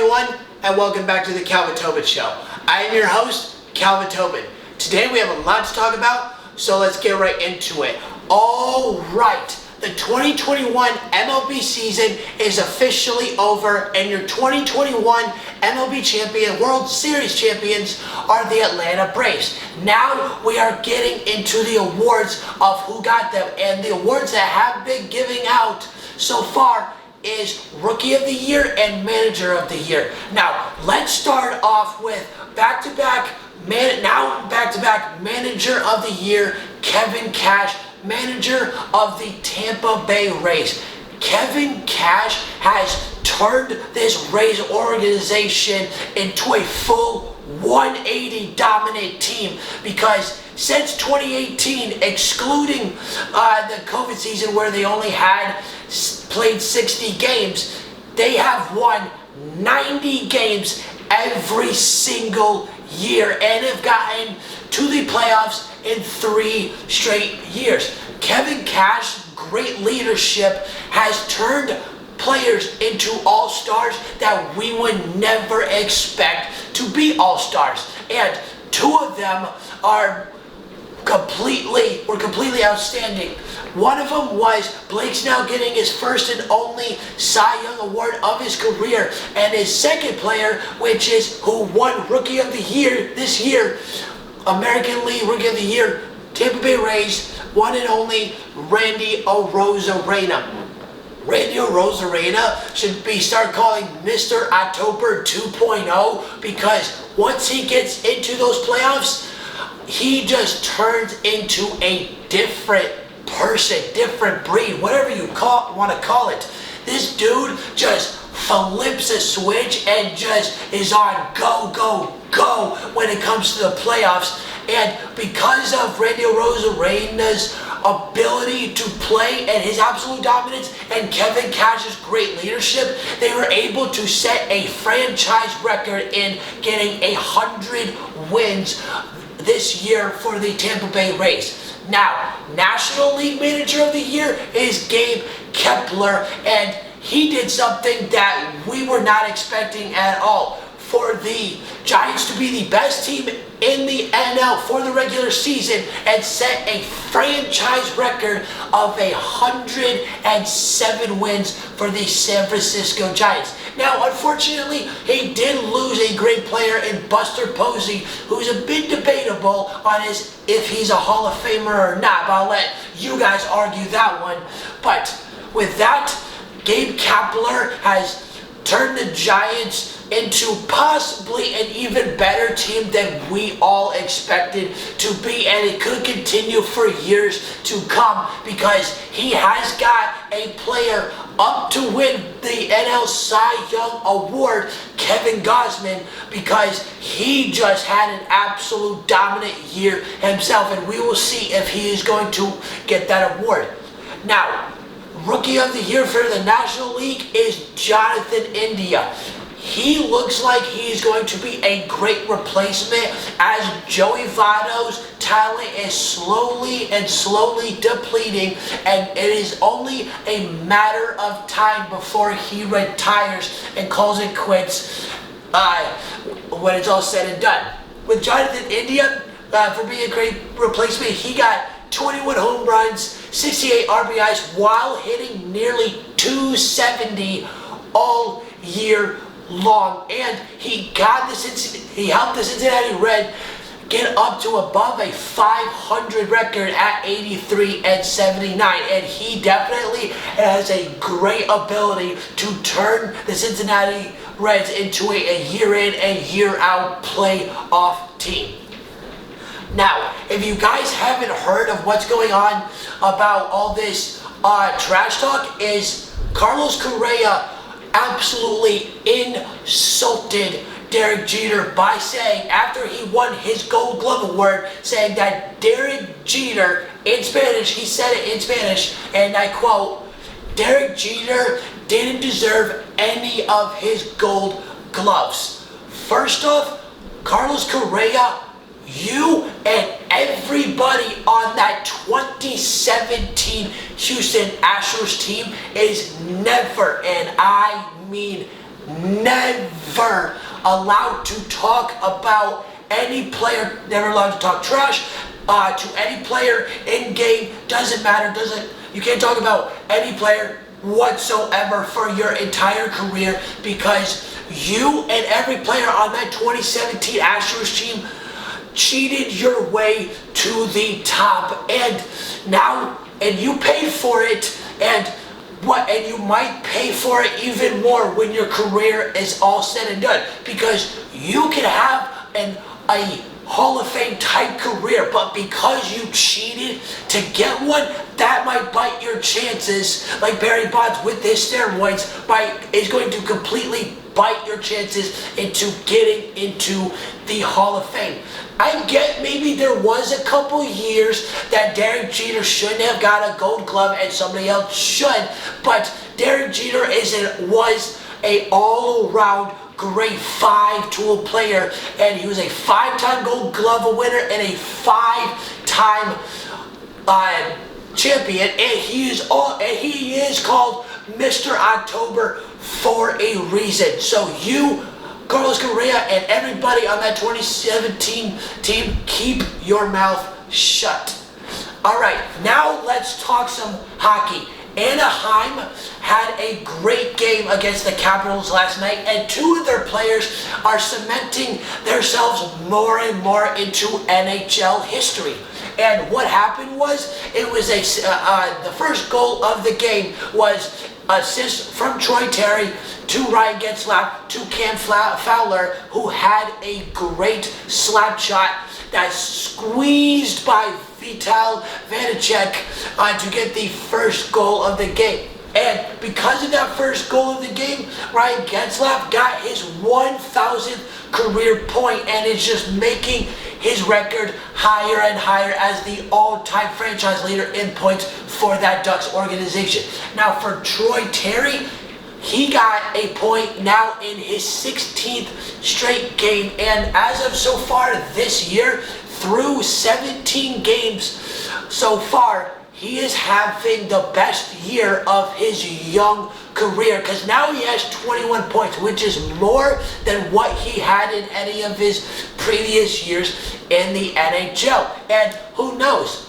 everyone, and welcome back to the Calvin Tobin Show. I am your host, Calvin Tobin. Today we have a lot to talk about, so let's get right into it. All right, the 2021 MLB season is officially over, and your 2021 MLB champion, World Series champions, are the Atlanta Braves. Now we are getting into the awards of who got them, and the awards that have been giving out so far is Rookie of the Year and Manager of the Year. Now, let's start off with back-to-back Manager of the Year, Kevin Cash, Manager of the Tampa Bay Rays. Kevin Cash has turned this Rays organization into a full 180 dominant team, because since 2018, excluding the COVID season where they only had played 60 games, they have won 90 games every single year and have gotten to the playoffs in 3 straight years. Kevin Cash's great leadership has turned players into all-stars that we would never expect to be all-stars, and 2 of them were completely outstanding. One of them was Blake Snell getting his first and only Cy Young Award of his career, and his second player, which is who won Rookie of the Year this year, American League Rookie of the Year, Tampa Bay Rays, one and only Randy Arozarena. Randy Arozarena should start calling Mr. October 2.0, because once he gets into those playoffs, he just turns into a different person, different breed, whatever you want to call it. This dude just flips a switch and just is on go, go, go when it comes to the playoffs. And because of Randy Arozarena's ability to play and his absolute dominance and Kevin Cash's great leadership, they were able to set a franchise record in getting 100 wins this year for the Tampa Bay Rays. Now, National League Manager of the Year is Gabe Kepler, and he did something that we were not expecting at all. For the Giants to be the best team in the NL for the regular season and set a franchise record of 107 wins for the San Francisco Giants. Now, unfortunately, he did lose a great player in Buster Posey, who's a bit debatable on if he's a Hall of Famer or not, but I'll let you guys argue that one. But with that, Gabe Kepler has turned the Giants into possibly an even better team than we all expected to be, and it could continue for years to come, because he has got a player up to win the NL Cy Young Award, Kevin Gausman, because he just had an absolute dominant year himself, and we will see if he is going to get that award. Now, Rookie of the Year for the National League is Jonathan India. He looks like he's going to be a great replacement, as Joey Votto's talent is slowly depleting, and it is only a matter of time before he retires and calls it quits when it's all said and done. With Jonathan India, for being a great replacement, he got 21 home runs, 68 RBIs, while hitting nearly 270 all year long, and he helped the Cincinnati Reds get up to above a 500 record at 83-79, and he definitely has a great ability to turn the Cincinnati Reds into a year in and year out playoff team. Now, if you guys haven't heard of what's going on about all this trash talk, is Carlos Correa absolutely insulted Derek Jeter by saying, after he won his Gold Glove Award, saying that Derek Jeter, in Spanish, he said it in Spanish, and I quote, Derek Jeter didn't deserve any of his gold gloves. First off, Carlos Correa, you and everybody on that 2017 Houston Astros team is never, and I mean never allowed to talk about any player, never allowed to talk trash to any player in game. Doesn't matter, you can't talk about any player whatsoever for your entire career, because you and every player on that 2017 Astros team cheated your way to the top, and you paid for it, and you might pay for it even more when your career is all said and done, because you can have a Hall of Fame type career, but because you cheated to get one, that might bite your chances. Like Barry Bonds with his steroids is going to completely bite your chances into getting into the Hall of Fame. I get maybe there was a couple years that Derek Jeter shouldn't have got a Gold Glove and somebody else should, but Derek Jeter was a all-around great 5-tool player, and he was a 5-time Gold Glove winner and a 5-time champion, and he is called Mr. October for a reason. So you, Carlos Correa, and everybody on that 2017 team, keep your mouth shut. All right, now let's talk some hockey. Anaheim had a great game against the Capitals last night, and 2 of their players are cementing themselves more and more into NHL history. And what happened was, it was the first goal of the game was assist from Troy Terry to Ryan Getzlaf to Cam Fowler, who had a great slap shot that squeezed by Vital Vanacek to get the first goal of the game. And because of that first goal of the game, Ryan Getzlaf got his 1,000th career point, and is just making his record higher and higher as the all-time franchise leader in points for that Ducks organization. Now for Troy Terry, he got a point now in his 16th straight game, and as of so far this year, through 17 games so far, he is having the best year of his young career, because now he has 21 points, which is more than what he had in any of his previous years in the NHL. And who knows?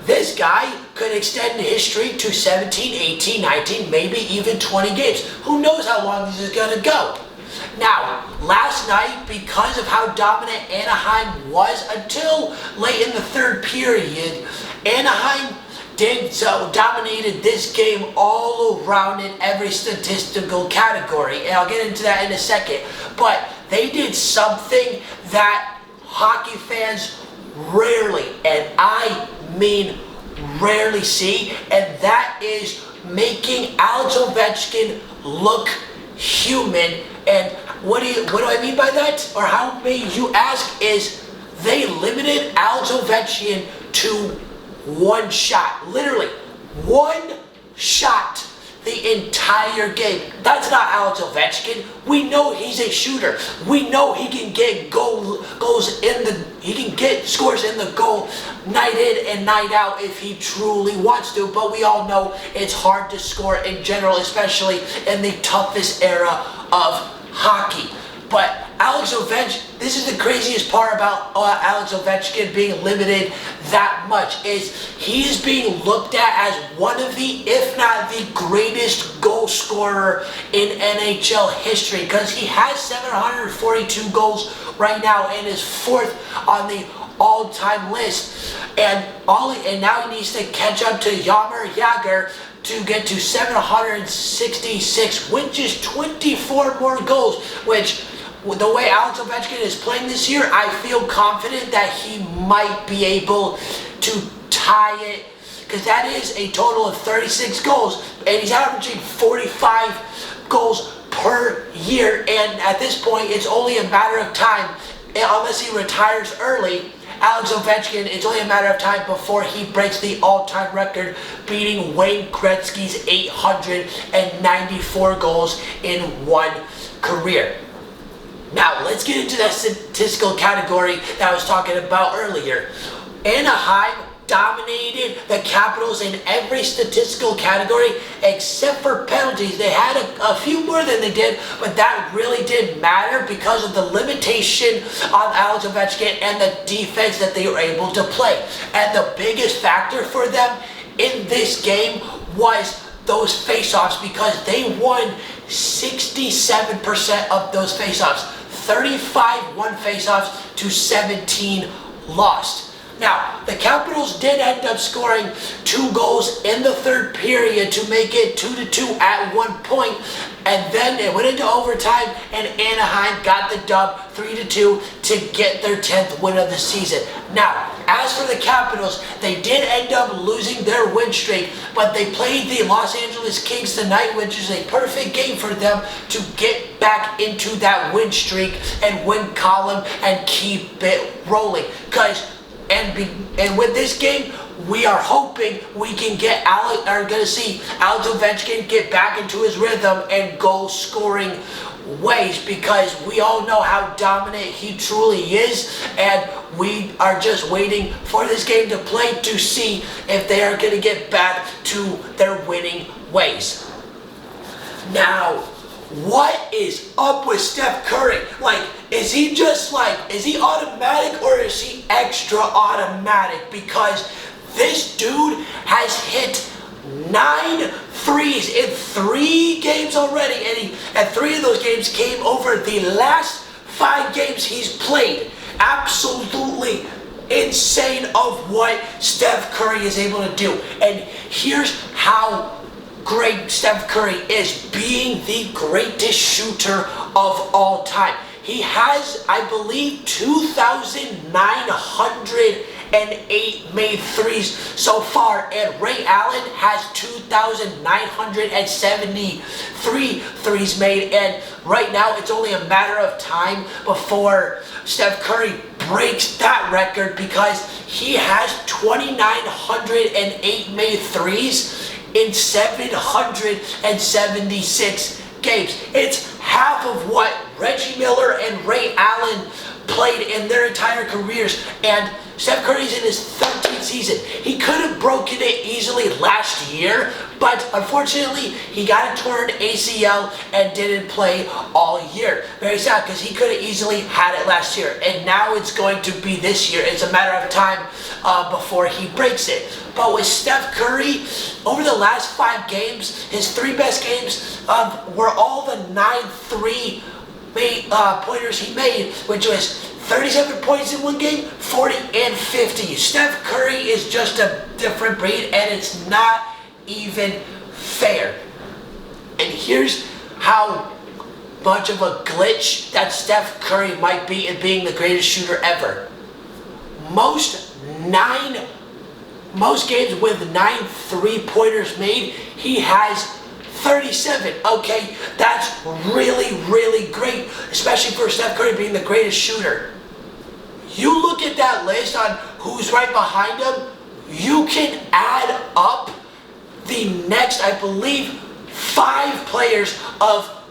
This guy could extend history to 17, 18, 19, maybe even 20 games. Who knows how long this is going to go? Now, last night, because of how dominant Anaheim was until late in the third period, Anaheim dominated this game all around in every statistical category, and I'll get into that in a second. But they did something that hockey fans rarely, and I mean rarely, see, and that is making Alex Ovechkin look human. And what do I mean by that? Or how may you ask? Is they limited Alex Ovechkin to one shot. Literally, one shot the entire game. That's not Alex Ovechkin. We know he's a shooter. We know he can get scores in the goal night in and night out if he truly wants to, but we all know it's hard to score in general, especially in the toughest era of hockey. But Alex Ovechkin, this is the craziest part about Alex Ovechkin being limited that much, is he is being looked at as one of the, if not the greatest goal scorer in NHL history, because he has 742 goals right now and is 4th on the all-time list. And now he needs to catch up to Jaromir Jagr to get to 766, which is 24 more goals, which, the way Alex Ovechkin is playing this year, I feel confident that he might be able to tie it, because that is a total of 36 goals, and he's averaging 45 goals per year, and at this point, it's only a matter of time, unless he retires early. Alex Ovechkin, it's only a matter of time before he breaks the all-time record, beating Wayne Gretzky's 894 goals in one career. Now, let's get into that statistical category that I was talking about earlier. Anaheim dominated the Capitals in every statistical category except for penalties. They had a few more than they did, but that really didn't matter because of the limitation on Alex Ovechkin and the defense that they were able to play. And the biggest factor for them in this game was those faceoffs, because they won 67% of those faceoffs. 35 won faceoffs to 17 lost. Now, the Capitals did end up scoring 2 goals in the third period to make it 2-2 at one point, and then it went into overtime, and Anaheim got the dub 3-2 to get their 10th win of the season. Now, as for the Capitals, they did end up losing their win streak, but they played the Los Angeles Kings tonight, which is a perfect game for them to get back into that win streak and win column and keep it rolling. And with this game, we are hoping we can see Alex Ovechkin get back into his rhythm and goal scoring ways, because we all know how dominant he truly is, and we are just waiting for this game to play to see if they are going to get back to their winning ways. Now, what is up with Steph Curry? Is he automatic, or is he extra automatic? Because this dude has hit 9 threes in 3 games already, and 3 of those games came over the last 5 games he's played. Absolutely insane of what Steph Curry is able to do. And here's how great Steph Curry is, being the greatest shooter of all time. He has, I believe, 2,908 made threes so far, and Ray Allen has 2,973 threes made, and right now it's only a matter of time before Steph Curry breaks that record, because he has 2,908 made threes in 776 games. It's half of what Reggie Miller and Ray Allen played in their entire careers, and Steph Curry's in his 13th season. He could have broken it easily last year, but unfortunately he got a torn ACL and didn't play all year. Very sad, because he could have easily had it last year, and now it's going to be this year. It's a matter of time before he breaks it. But with Steph Curry, over the last 5 games, his 3 best games were all the 9 3-pointers he made, which was 37 points in one game, 40 and 50. Steph Curry is just a different breed, and it's not even fair. And here's how much of a glitch that Steph Curry might be in being the greatest shooter ever. Most games with 9 3-pointers made, he has 37. Okay, that's really, really great, especially for Steph Curry being the greatest shooter. You look at that list on who's right behind him, you can add up the next, I believe, 5 players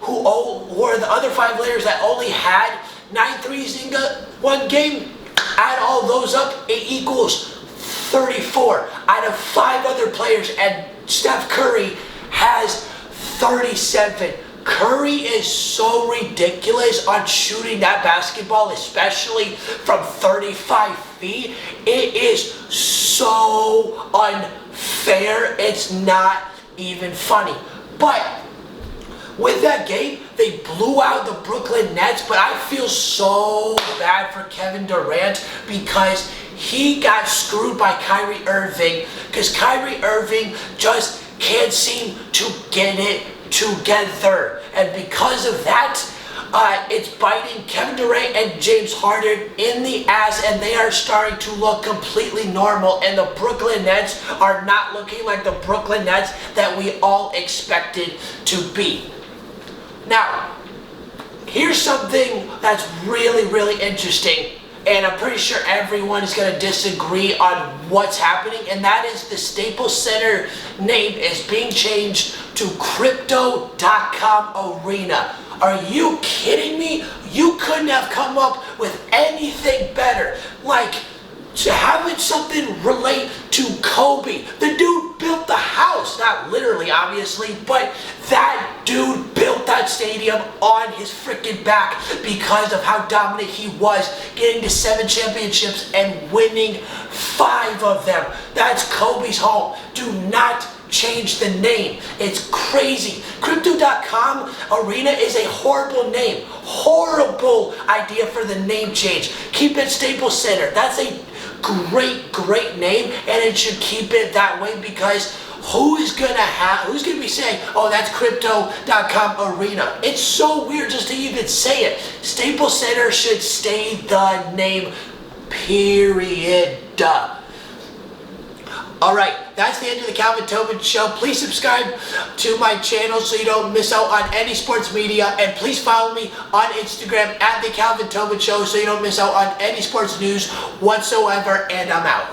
who are the other 5 players that only had 9 threes in one game. Add all those up, it equals 34 out of 5 other players, and Steph Curry has 37. Curry is so ridiculous on shooting that basketball, especially from 35 feet. It is so unfair, it's not even funny. But with that game, they blew out the Brooklyn Nets, but I feel so bad for Kevin Durant, because he got screwed by Kyrie Irving, because Kyrie Irving just can't seem to get it together. And because of that, it's biting Kevin Durant and James Harden in the ass, and they are starting to look completely normal, and the Brooklyn Nets are not looking like the Brooklyn Nets that we all expected to be. Now, here's something that's really, really interesting, and I'm pretty sure everyone is going to disagree on what's happening, and that is the Staples Center name is being changed to Crypto.com Arena. Are you kidding me? You couldn't have come up with anything better. To have it would something relate to Kobe? The dude built the house, not literally obviously, but that dude built that stadium on his freaking back because of how dominant he was, getting to 7 championships and winning 5 of them. That's Kobe's home. Do not change the name. It's crazy. Crypto.com Arena is a horrible name. Horrible idea for the name change. Keep it Staples Center. That's a great name, and it should keep it that way, because who's gonna be saying, oh, that's Crypto.com Arena? It's so weird just to even say it. Staples Center should stay the name, period. Alright, that's the end of the Calvin Tobin Show. Please subscribe to my channel so you don't miss out on any sports media. And please follow me on Instagram at the Calvin Tobin Show so you don't miss out on any sports news whatsoever. And I'm out.